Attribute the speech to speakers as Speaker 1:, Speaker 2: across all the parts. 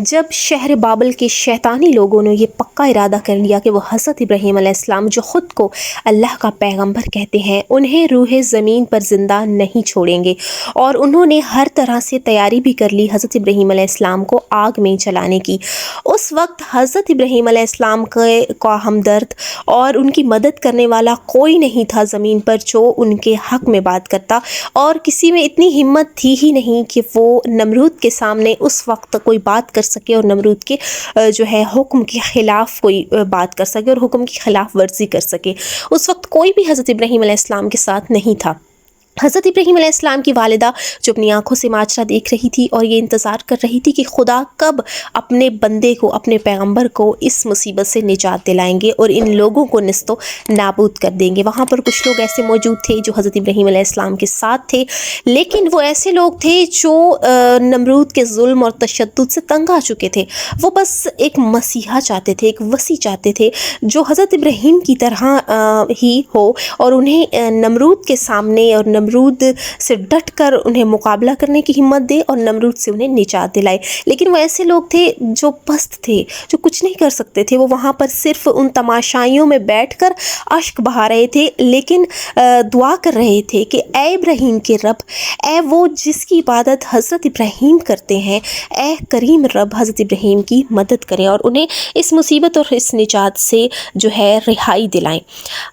Speaker 1: جب شہر بابل کے شیطانی لوگوں نے یہ پکا ارادہ کر لیا کہ وہ حضرت ابراہیم علیہ السلام جو خود کو اللہ کا پیغمبر کہتے ہیں انہیں روح زمین پر زندہ نہیں چھوڑیں گے، اور انہوں نے ہر طرح سے تیاری بھی کر لی حضرت ابراہیم علیہ السلام کو آگ میں جلانے کی، اس وقت حضرت ابراہیم علیہ السلام کا ہمدرد اور ان کی مدد کرنے والا کوئی نہیں تھا زمین پر جو ان کے حق میں بات کرتا، اور کسی میں اتنی ہمت تھی ہی نہیں کہ وہ نمرود کے سامنے اس وقت کوئی بات کر سکے اور نمرود کے جو ہے حکم کے خلاف کوئی بات کر سکے اور حکم کی خلاف ورزی کر سکے۔ اس وقت کوئی بھی حضرت ابراہیم علیہ السلام کے ساتھ نہیں تھا۔ حضرت ابراہیم علیہ السلام کی والدہ جو اپنی آنکھوں سے ماجرا دیکھ رہی تھی اور یہ انتظار کر رہی تھی کہ خدا کب اپنے بندے کو، اپنے پیغمبر کو اس مصیبت سے نجات دلائیں گے اور ان لوگوں کو نیست و نابود کر دیں گے۔ وہاں پر کچھ لوگ ایسے موجود تھے جو حضرت ابراہیم علیہ السلام کے ساتھ تھے، لیکن وہ ایسے لوگ تھے جو نمرود کے ظلم اور تشدد سے تنگ آ چکے تھے۔ وہ بس ایک مسیحا چاہتے تھے، ایک وسیع چاہتے تھے جو حضرت ابراہیم کی طرح ہی ہو، اور انہیں نمرود کے سامنے اور نمرود سے ڈٹ کر انہیں مقابلہ کرنے کی ہمت دے اور نمرود سے انہیں نجات دلائے۔ لیکن وہ ایسے لوگ تھے جو پست تھے، جو کچھ نہیں کر سکتے تھے۔ وہ وہاں پر صرف ان تماشائیوں میں بیٹھ کر اشک بہا رہے تھے، لیکن دعا کر رہے تھے کہ اے ابراہیم کے رب، اے وہ جس کی عبادت حضرت ابراہیم کرتے ہیں، اے کریم رب حضرت ابراہیم کی مدد کریں اور انہیں اس مصیبت اور اس نجات سے جو ہے رہائی دلائیں۔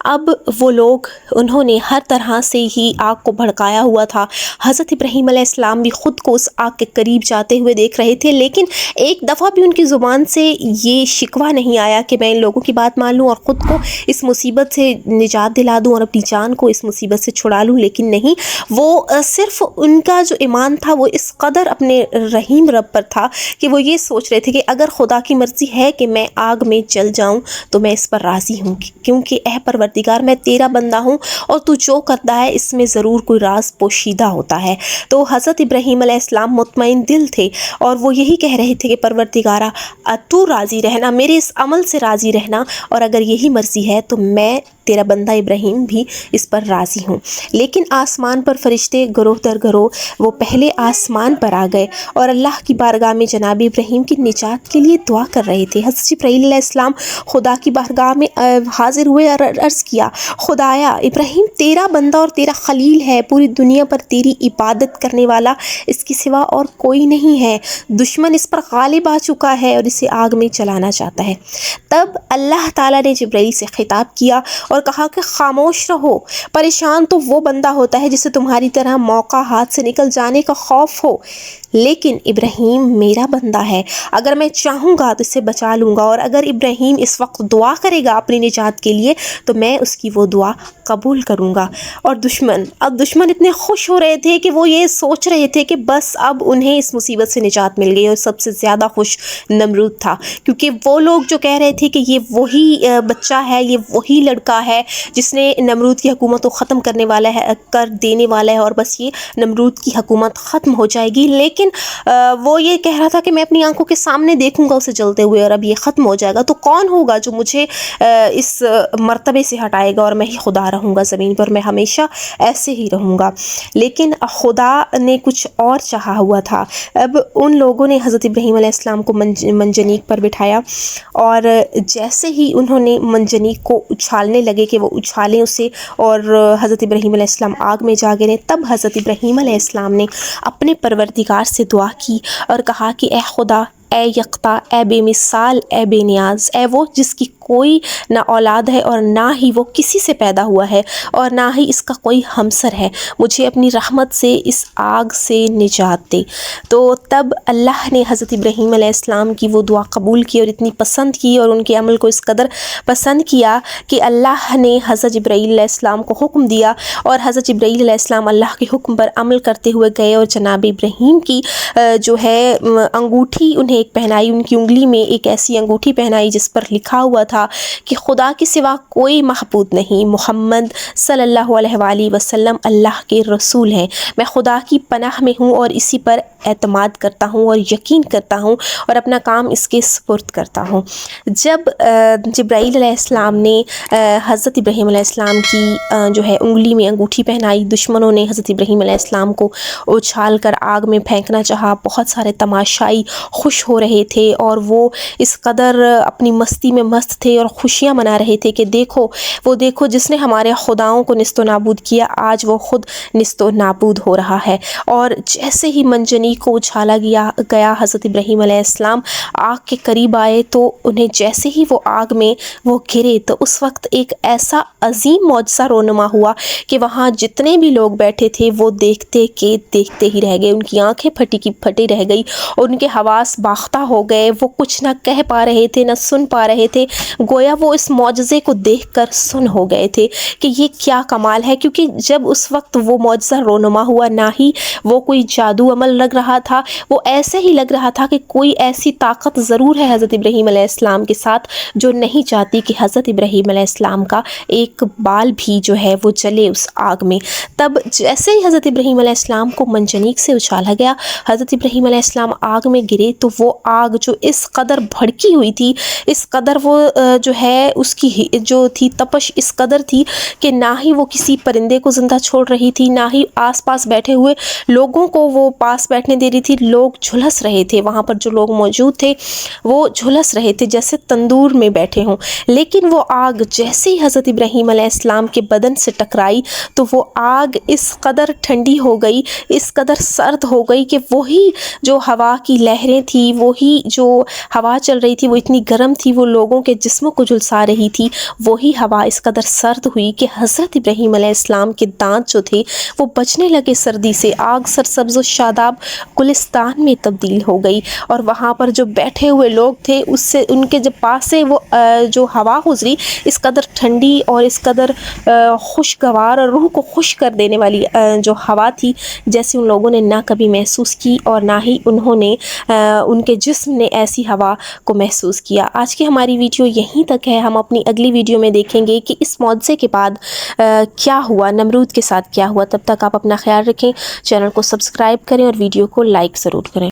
Speaker 1: اب وہ لوگ، انہوں نے ہر طرح سے ہی آگ کو بھڑکایا ہوا تھا۔ حضرت ابراہیم علیہ السلام بھی خود کو اس آگ کے قریب جاتے ہوئے دیکھ رہے تھے، لیکن ایک دفعہ بھی ان کی زبان سے یہ شکوہ نہیں آیا کہ میں ان لوگوں کی بات مان لوں اور خود کو اس مصیبت سے نجات دلا دوں اور اپنی جان کو اس مصیبت سے چھڑا لوں، لیکن نہیں، وہ صرف ان کا جو ایمان تھا وہ اس قدر اپنے رحیم رب پر تھا کہ وہ یہ سوچ رہے تھے کہ اگر خدا کی مرضی ہے کہ میں آگ میں جل جاؤں تو میں اس پر راضی ہوں، کیونکہ اے پروردگار میں تیرا بندہ ہوں اور تو جو کرتا ہے اس میں ضرور کوئی راز پوشیدہ ہوتا ہے۔ تو حضرت ابراہیم علیہ السلام مطمئن دل تھے اور وہ یہی کہہ رہے تھے کہ پروردگارا تو راضی رہنا، میرے اس عمل سے راضی رہنا، اور اگر یہی مرضی ہے تو میں تیرا بندہ ابراہیم بھی اس پر راضی ہوں۔ لیکن آسمان پر فرشتے گروہ در گروہ وہ پہلے آسمان پر آ گئے اور اللہ کی بارگاہ میں جناب ابراہیم کی نجات کے لیے دعا کر رہے تھے۔ حضرت جبرائیل علیہ السلام خدا کی بارگاہ میں حاضر ہوئے اور عرض کیا، خدایا ابراہیم تیرا بندہ اور تیرا خلیل ہے، پوری دنیا پر تیری عبادت کرنے والا اس کے سوا اور کوئی نہیں ہے، دشمن اس پر غالب آ چکا ہے اور اسے آگ میں جلانا چاہتا ہے۔ تب اللہ تعالیٰ نے جبرائیل سے خطاب کیا اور کہا کہ خاموش رہو، پریشان تو وہ بندہ ہوتا ہے جسے تمہاری طرح موقع ہاتھ سے نکل جانے کا خوف ہو، لیکن ابراہیم میرا بندہ ہے، اگر میں چاہوں گا تو اسے بچا لوں گا، اور اگر ابراہیم اس وقت دعا کرے گا اپنی نجات کے لیے تو میں اس کی وہ دعا قبول کروں گا۔ اور دشمن اتنے خوش ہو رہے تھے کہ وہ یہ سوچ رہے تھے کہ بس اب انہیں اس مصیبت سے نجات مل گئی، اور سب سے زیادہ خوش نمرود تھا، کیونکہ وہ لوگ جو کہہ رہے تھے کہ یہ وہی بچہ ہے، یہ وہی لڑکا ہے جس نے نمرود کی حکومت کو ختم کرنے والا ہے، کر دینے والا ہے، اور بس یہ نمرود کی حکومت ختم ہو جائے گی۔ لیکن وہ یہ کہہ رہا تھا کہ میں اپنی آنکھوں کے سامنے دیکھوں گا اسے جلتے ہوئے اور اب یہ ختم ہو جائے گا، تو کون ہوگا جو مجھے اس مرتبے سے ہٹائے گا، اور میں ہی خدا رہوں گا زمین پر، میں ہمیشہ ایسے ہی رہوں گا۔ لیکن خدا نے کچھ اور چاہا ہوا تھا۔ اب ان لوگوں نے حضرت ابراہیم علیہ السلام کو منجنیق پر بٹھایا، اور جیسے ہی انہوں نے منجنیق کو اچھالنے لگے کہ وہ اچھالیں اسے اور حضرت ابراہیم علیہ السلام آگ میں جا گرے، تب حضرت ابراہیم علیہ السلام نے اپنے پروردگار سے دعا کی اور کہا کہ اے خدا، اے یکتا، اے بے مثال، اے بے نیاز، اے وہ جس کی کوئی نہ اولاد ہے اور نہ ہی وہ کسی سے پیدا ہوا ہے اور نہ ہی اس کا کوئی ہمسر ہے، مجھے اپنی رحمت سے اس آگ سے نجات دے۔ تو تب اللہ نے حضرت ابراہیم علیہ السلام کی وہ دعا قبول کی اور اتنی پسند کی اور ان کے عمل کو اس قدر پسند کیا کہ اللہ نے حضرت جبرائیل علیہ السلام کو حکم دیا، اور حضرت جبرائیل علیہ السلام اللہ کے حکم پر عمل کرتے ہوئے گئے اور جناب ابراہیم کی جو ہے انگوٹھی انہیں ایک پہنائی، ان کی انگلی میں ایک ایسی انگوٹھی پہنائی جس پر لکھا ہوا تھا کہ خدا کے سوا کوئی معبود نہیں، محمد صلی اللہ علیہ وآلہ وسلم اللہ کے رسول ہیں، میں خدا کی پناہ میں ہوں اور اسی پر اعتماد کرتا ہوں اور یقین کرتا ہوں اور اپنا کام اس کے سپرد کرتا ہوں۔ جب جبرائیل علیہ السلام نے حضرت ابراہیم علیہ السلام کی جو ہے انگلی میں انگوٹھی پہنائی، دشمنوں نے حضرت ابراہیم علیہ السلام کو اچھال کر آگ میں پھینکنا چاہا، بہت سارے تماشائی خوش ہو رہے تھے اور وہ اس قدر اپنی مستی میں مست تھے اور خوشیاں منا رہے تھے کہ دیکھو جس نے ہمارے خداؤں کو نیست و نابود کیا، آج وہ خود نیست و نابود ہو رہا ہے۔ اور جیسے ہی منجنیق کو اچھالا گیا، حضرت ابراہیم علیہ السلام آگ کے قریب آئے تو انہیں جیسے ہی وہ آگ میں وہ گرے تو اس وقت ایک ایسا عظیم معجزہ رونما ہوا کہ وہاں جتنے بھی لوگ بیٹھے تھے وہ دیکھتے ہی رہ گئے، ان کی آنکھیں پھٹی کی پھٹی رہ گئی اور ان کے حواس باختہ ہو گئے، وہ کچھ نہ کہہ پا رہے تھے نہ سن پا رہے تھے، گویا وہ اس معجزے کو دیکھ کر سن ہو گئے تھے کہ یہ کیا کمال ہے، کیونکہ جب اس وقت وہ معجزہ رونما ہوا نہ ہی وہ کوئی جادو عمل لگ رہا تھا، وہ ایسے ہی لگ رہا تھا کہ کوئی ایسی طاقت ضرور ہے حضرت ابراہیم علیہ السلام کے ساتھ جو نہیں چاہتی کہ حضرت ابراہیم علیہ السلام کا ایک بال بھی جو ہے وہ جلے اس آگ میں۔ تب جیسے ہی حضرت ابراہیم علیہ السلام کو منجنیق سے اچھالا گیا، حضرت ابراہیم علیہ السلام آگ میں گرے تو وہ آگ جو اس قدر بھڑکی ہوئی تھی، اس قدر وہ جو ہے اس کی جو تھی تپش اس قدر تھی کہ نہ ہی وہ کسی پرندے کو زندہ چھوڑ رہی تھی، نہ ہی آس پاس بیٹھے ہوئے لوگوں کو وہ پاس بیٹھنے دے رہی تھی۔ لوگ جھلس رہے تھے، وہاں پر جو لوگ موجود تھے وہ جھلس رہے تھے جیسے تندور میں بیٹھے ہوں، لیکن وہ آگ جیسے ہی حضرت ابراہیم علیہ السلام کے بدن سے ٹکرائی تو وہ آگ اس قدر ٹھنڈی ہو گئی، اس قدر سرد ہو گئی کہ وہی جو ہوا کی لہریں تھی، وہی جو ہوا چل رہی تھی وہ اتنی گرم تھی، وہ لوگوں کے جسموں کو جھلسا رہی تھی، وہی ہوا اس قدر سرد ہوئی کہ حضرت ابراہیم علیہ السلام کے دانت جو تھے وہ بجنے لگے سردی سے، آگ سرسبز و شاداب گلستان میں تبدیل ہو گئی اور وہاں پر جو بیٹھے ہوئے لوگ تھے اس سے ان کے جب پاس سے وہ جو ہوا گزری اس قدر ٹھنڈی اور اس قدر خوشگوار اور روح کو خوش کر دینے والی جو ہوا تھی، جیسے ان لوگوں نے نہ کبھی محسوس کی اور نہ ہی انہوں نے ان کے جسم نے ایسی ہوا کو محسوس کیا۔ آج کی ہماری ویڈیو یہیں تک ہے، ہم اپنی اگلی ویڈیو میں دیکھیں گے کہ اس معجزے کے بعد کیا ہوا، نمرود کے ساتھ کیا ہوا۔ تب تک آپ اپنا خیال رکھیں، چینل کو سبسکرائب کریں اور ویڈیو کو لائک ضرور کریں۔